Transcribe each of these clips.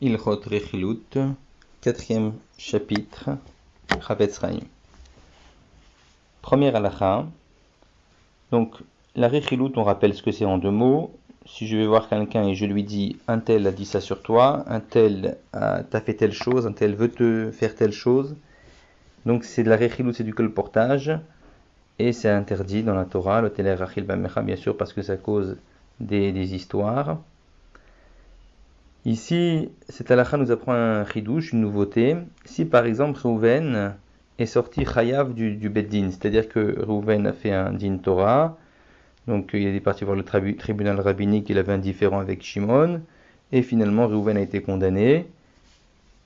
Ilchot Rechilut, 4e chapitre, Chavetz Chaim. Première halakha. Donc, la Rechilut, on rappelle ce que c'est en 2 mots. Si je vais voir quelqu'un et je lui dis un tel a dit ça sur toi, un tel t'a fait telle chose, un tel veut te faire telle chose. Donc, c'est de la Rechilut, c'est du colportage. Et c'est interdit dans la Torah, le Teler Rachil Bamecha, bien sûr, parce que ça cause des histoires. Ici, cette halakha nous apprend un chidouche, une nouveauté. Si par exemple Reuven est sorti chayav du Beddin, c'est-à-dire que Reuven a fait un din Torah, donc il est parti voir le tribunal rabbinique, il avait un différend avec Shimon, et finalement Reuven a été condamné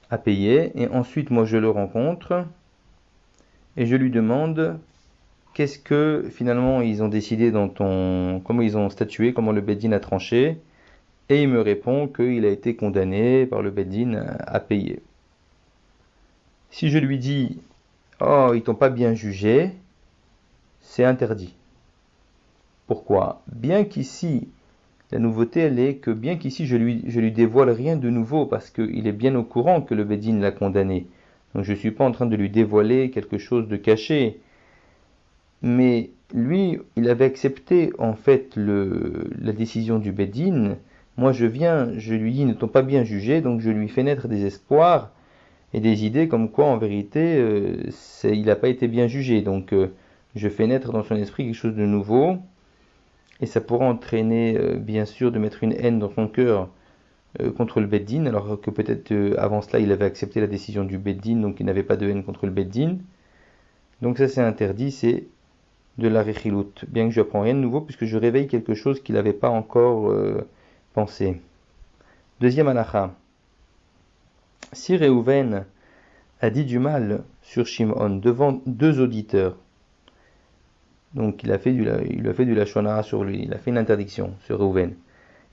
à payer, et ensuite moi je le rencontre, et je lui demande qu'est-ce que finalement ils ont décidé comment ils ont statué, comment le Beddin a tranché. Et il me répond qu'il a été condamné par le Beddin à payer. Si je lui dis « Oh, ils t'ont pas bien jugé », c'est interdit. Pourquoi ? Bien qu'ici, la nouveauté, elle est que bien qu'ici, je lui dévoile rien de nouveau, parce qu'il est bien au courant que le Beddin l'a condamné. Donc je ne suis pas en train de lui dévoiler quelque chose de caché. Mais lui, il avait accepté en fait la décision du Beddin. Moi je viens, je lui dis, ils ne t'ont pas bien jugé, donc je lui fais naître des espoirs et des idées comme quoi en vérité il n'a pas été bien jugé. Donc je fais naître dans son esprit quelque chose de nouveau, et ça pourra entraîner bien sûr de mettre une haine dans son cœur contre le Beddin, alors que peut-être avant cela il avait accepté la décision du Beddin, donc il n'avait pas de haine contre le Beddin. Donc ça c'est interdit, c'est de la Rechilut, bien que je n'apprends rien de nouveau puisque je réveille quelque chose qu'il n'avait pas encore pensé. Deuxième halakha. Si Reuven a dit du mal sur Shimon devant 2 auditeurs, donc il a fait du lashon hara sur lui, il a fait une interdiction sur Reuven,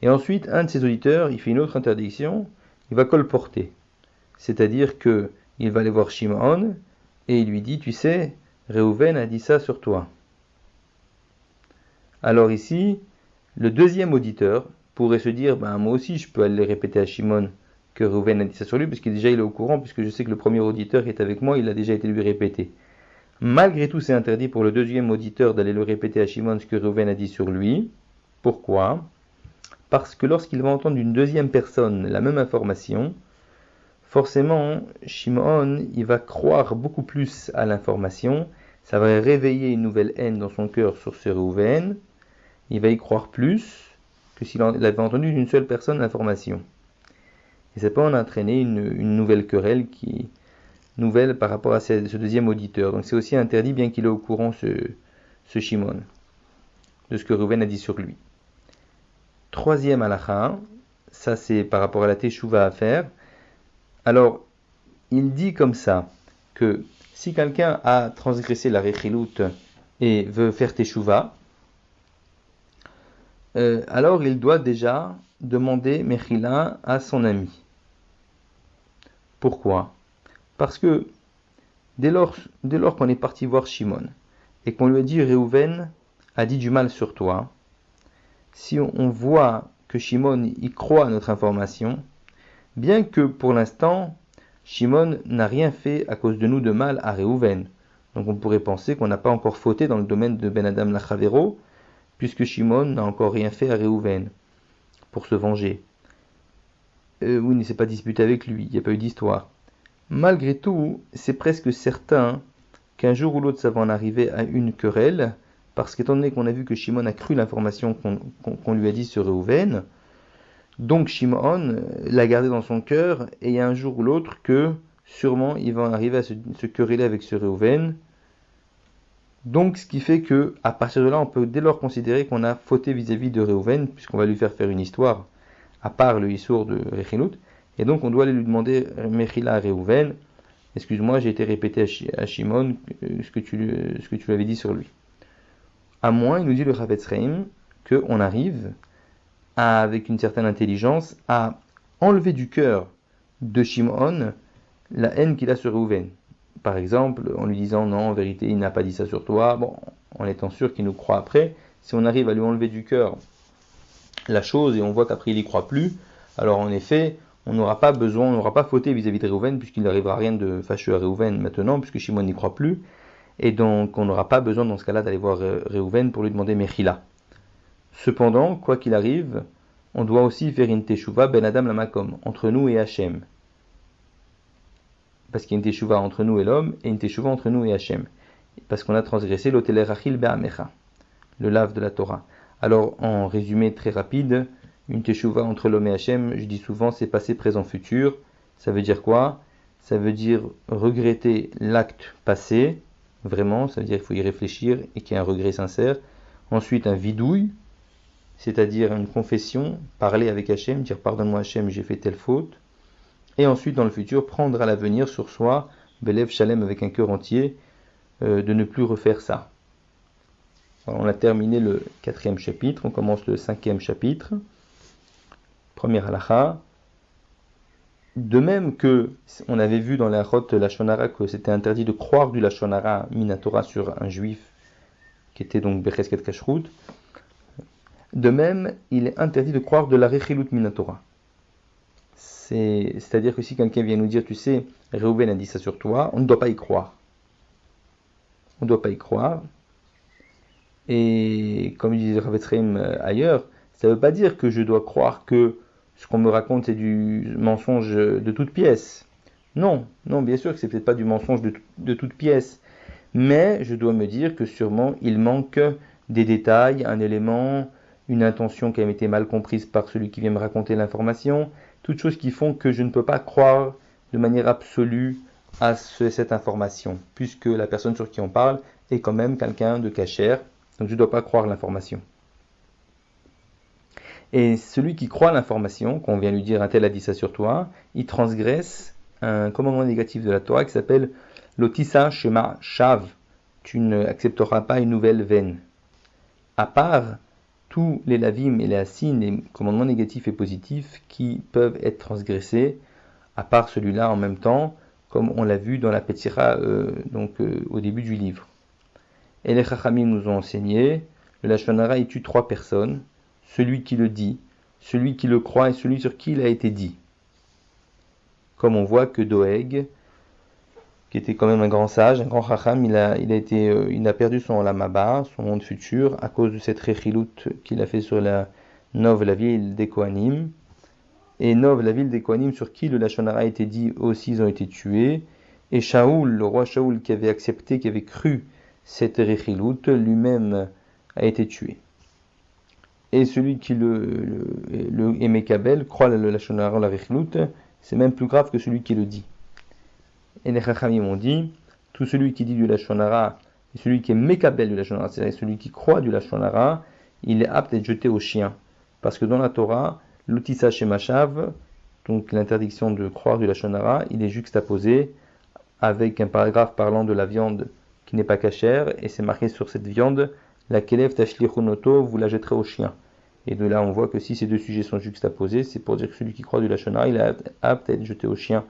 et ensuite un de ses auditeurs il fait une autre interdiction, il va colporter, c'est-à-dire que il va aller voir Shimon et il lui dit, tu sais, Reuven a dit ça sur toi. Alors ici, le deuxième auditeur pourrait se dire, moi aussi je peux aller répéter à Shimon que Reuven a dit ça sur lui, parce que déjà il est au courant, puisque je sais que le premier auditeur qui est avec moi, il a déjà été lui répété. Malgré tout, c'est interdit pour le deuxième auditeur d'aller le répéter à Shimon ce que Reuven a dit sur lui. Pourquoi ? Parce que lorsqu'il va entendre d'une deuxième personne la même information, forcément, Shimon, il va croire beaucoup plus à l'information, ça va réveiller une nouvelle haine dans son cœur sur ce Reuven. Il va y croire plus que s'il avait entendu d'une seule personne l'information. Et ça peut en entraîner une nouvelle querelle, nouvelle par rapport à ce deuxième auditeur. Donc c'est aussi interdit, bien qu'il est au courant, ce Shimon, de ce que Reuven a dit sur lui. Troisième halakha, ça c'est par rapport à la teshuva à faire. Alors, il dit comme ça, que si quelqu'un a transgressé la rechilut et veut faire teshuva, alors il doit déjà demander mechila à son ami. Pourquoi ? Parce que dès lors qu'on est parti voir Shimon et qu'on lui a dit Reuven a dit du mal sur toi, si on voit que Shimon y croit à notre information, bien que pour l'instant Shimon n'a rien fait à cause de nous de mal à Reuven, donc on pourrait penser qu'on n'a pas encore fauté dans le domaine de Ben Adam Lachavero, puisque Shimon n'a encore rien fait à Reuven pour se venger. Oui, il ne s'est pas disputé avec lui, il n'y a pas eu d'histoire. Malgré tout, c'est presque certain qu'un jour ou l'autre ça va en arriver à une querelle, parce qu'étant donné qu'on a vu que Shimon a cru l'information qu'on lui a dit sur Reuven, donc Shimon l'a gardé dans son cœur, et il y a un jour ou l'autre que sûrement il va en arriver à se quereller avec ce Reuven. Donc ce qui fait que à partir de là, on peut dès lors considérer qu'on a fauté vis-à-vis de Reuven, puisqu'on va lui faire une histoire, à part le Issour de Rechilut, et donc on doit aller lui demander Mechila à Reuven, excuse-moi, j'ai été répété à Shimon ce que tu lui avais dit sur lui. À moins, il nous dit le Chavetz Chaim, qu'on arrive, avec une certaine intelligence, à enlever du cœur de Shimon la haine qu'il a sur Reuven. Par exemple, en lui disant non, en vérité, il n'a pas dit ça sur toi, en étant sûr qu'il nous croit après, si on arrive à lui enlever du cœur la chose et on voit qu'après il y croit plus, alors en effet, on n'aura pas besoin, on n'aura pas fauté vis-à-vis de Réhouven, puisqu'il n'arrivera rien de fâcheux à Réhouven maintenant, puisque Shimon n'y croit plus. Et donc, on n'aura pas besoin dans ce cas-là d'aller voir Réhouven pour lui demander Mechila. Cependant, quoi qu'il arrive, on doit aussi faire une teshuva ben Adam la makom, entre nous et Hachem. Parce qu'il y a une teshuva entre nous et l'homme, et une teshuva entre nous et Hachem. Parce qu'on a transgressé l'oteler rachil be'amecha, le lave de la Torah. Alors, en résumé très rapide, une teshuva entre l'homme et Hachem, je dis souvent, c'est passé, présent, futur. Ça veut dire quoi? Ça veut dire regretter l'acte passé, vraiment, ça veut dire qu'il faut y réfléchir et qu'il y ait un regret sincère. Ensuite, un vidouille, c'est-à-dire une confession, parler avec Hachem, dire pardonne-moi Hachem, j'ai fait telle faute. Et ensuite, dans le futur, prendre à l'avenir sur soi, Belev Shalem avec un cœur entier, de ne plus refaire ça. Alors, on a terminé le 4e chapitre, on commence le 5e chapitre. Première halakha. De même que on avait vu dans la Rote Lashon Hara que c'était interdit de croire du Lashon Hara Minatora sur un juif qui était donc Bechesket Kashrut, de même il est interdit de croire de la Rechilut Minatora. C'est-à-dire que si quelqu'un vient nous dire, tu sais, Réhouven a dit ça sur toi, on ne doit pas y croire. On ne doit pas y croire. Et comme disait Rav Etzraim ailleurs, ça ne veut pas dire que je dois croire que ce qu'on me raconte c'est du mensonge de toute pièce. Non, bien sûr que c'est peut-être pas du mensonge de toute pièce. Mais je dois me dire que sûrement il manque des détails, un élément, une intention qui a été mal comprise par celui qui vient me raconter l'information. Toutes choses qui font que je ne peux pas croire de manière absolue à cette information, puisque la personne sur qui on parle est quand même quelqu'un de cachère, donc je ne dois pas croire l'information. Et celui qui croit l'information, qu'on vient lui dire un tel a dit ça sur toi, il transgresse un commandement négatif de la Torah qui s'appelle l'otissa shema shav, tu n'accepteras pas une nouvelle veine. À part tous les lavim et les assin, les commandements négatifs et positifs qui peuvent être transgressés, à part celui-là en même temps, comme on l'a vu dans la Petira, au début du livre. Et les Chachamim nous ont enseigné, le Lashon Hara il tue 3 personnes, celui qui le dit, celui qui le croit et celui sur qui il a été dit. Comme on voit que Doeg, qui était quand même un grand sage, un grand Chacham, il a perdu son Olam Haba, son monde futur, à cause de cette Rechilut qu'il a fait sur la Nov, la ville des Kohanim. Et Nov, la ville des Kohanim, sur qui le Lashon Hara a été dit, aussi ils ont été tués. Et Shaoul, le roi Shaoul, qui avait accepté, qui avait cru cette Rechilut, lui-même a été tué. Et celui qui le Mekabel croit le Lashon Hara, la Rechilut, c'est même plus grave que celui qui le dit. Et les Chachamim ont dit, tout celui qui dit du Lashon Hara, et celui qui est Mekabel du Lashon Hara, c'est-à-dire celui qui croit du Lashon Hara, il est apte à être jeté au chien. Parce que dans la Torah, l'utissa shemashav, donc l'interdiction de croire du Lashon Hara, il est juxtaposé avec un paragraphe parlant de la viande qui n'est pas cachère, et c'est marqué sur cette viande, la kelev tashlichunoto, vous la jetterez au chien. Et de là, on voit que si ces deux sujets sont juxtaposés, c'est pour dire que celui qui croit du Lashon Hara, il est apte à être jeté au chien.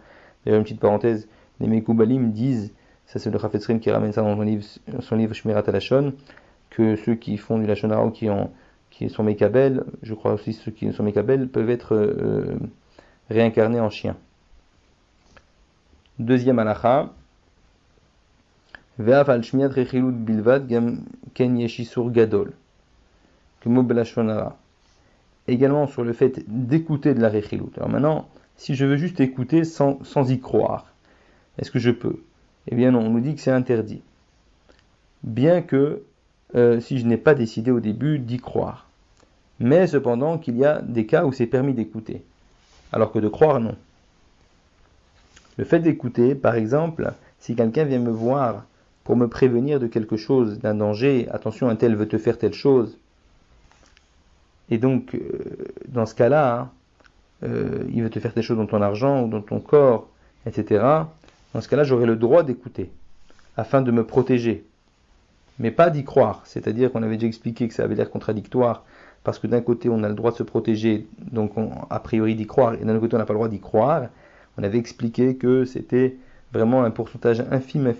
D'ailleurs, une petite parenthèse, les Mekoubalim disent, ça c'est le Rav Etzraim qui ramène ça dans son livre Shmirat HaLashon, que ceux qui font du Lashon Hara ou qui sont Mekabel, je crois aussi ceux qui sont Mekabel, peuvent être réincarnés en chiens. Deuxième halakha, Ve'af al shmiat rechilut bilvad gam ken yeshisur gadol, que mot Lashon Hara. Également sur le fait d'écouter de la rechilut. Alors maintenant, si je veux juste écouter sans y croire, est-ce que je peux? Eh bien non, on nous dit que c'est interdit. Bien que si je n'ai pas décidé au début d'y croire. Mais cependant qu'il y a des cas où c'est permis d'écouter. Alors que de croire, non. Le fait d'écouter, par exemple, si quelqu'un vient me voir pour me prévenir de quelque chose, d'un danger, attention, un tel veut te faire telle chose. Et donc, dans ce cas-là, il veut te faire telle chose dans ton argent ou dans ton corps, etc. Dans ce cas-là, j'aurai le droit d'écouter, afin de me protéger. Mais pas d'y croire. C'est-à-dire qu'on avait déjà expliqué que ça avait l'air contradictoire, parce que d'un côté, on a le droit de se protéger, donc a priori d'y croire, et d'un autre côté, on n'a pas le droit d'y croire. On avait expliqué que c'était vraiment un pourcentage infime,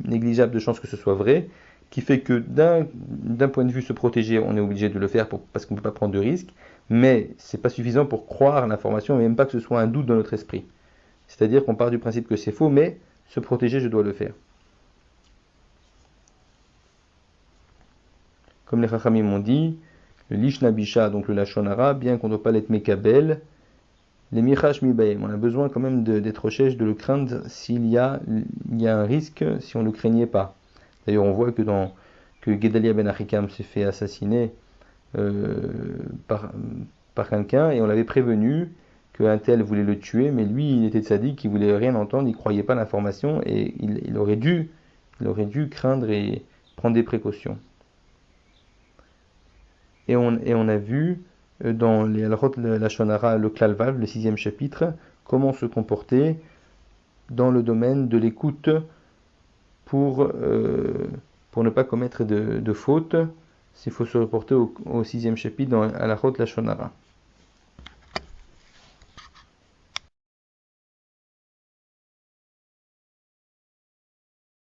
négligeable de chances que ce soit vrai, qui fait que d'un point de vue se protéger, on est obligé de le faire parce qu'on ne peut pas prendre de risques. Mais c'est pas suffisant pour croire l'information, et même pas que ce soit un doute dans notre esprit. C'est-à-dire qu'on part du principe que c'est faux, mais se protéger, je dois le faire. Comme les Chachamim m'ont dit, le Lishna Bisha, donc le Lachon Hara, bien qu'on ne doit pas l'être Mekabel, les Michash Mibaim, on a besoin quand même d'être chèche, de le craindre s'il y a un risque, si on ne le craignait pas. D'ailleurs, on voit que Gedalia ben Achikam s'est fait assassiner par quelqu'un, et on l'avait prévenu qu'un tel voulait le tuer, mais lui, il était tzaddik, il voulait rien entendre, il croyait pas l'information, et il aurait dû craindre et prendre des précautions. Et on a vu dans les Halachot Lashon Hara, le Klalvav, le 6e chapitre, comment se comporter dans le domaine de l'écoute pour ne pas commettre de fautes. Il faut se reporter au 6e chapitre dans Halachot Lashon Hara.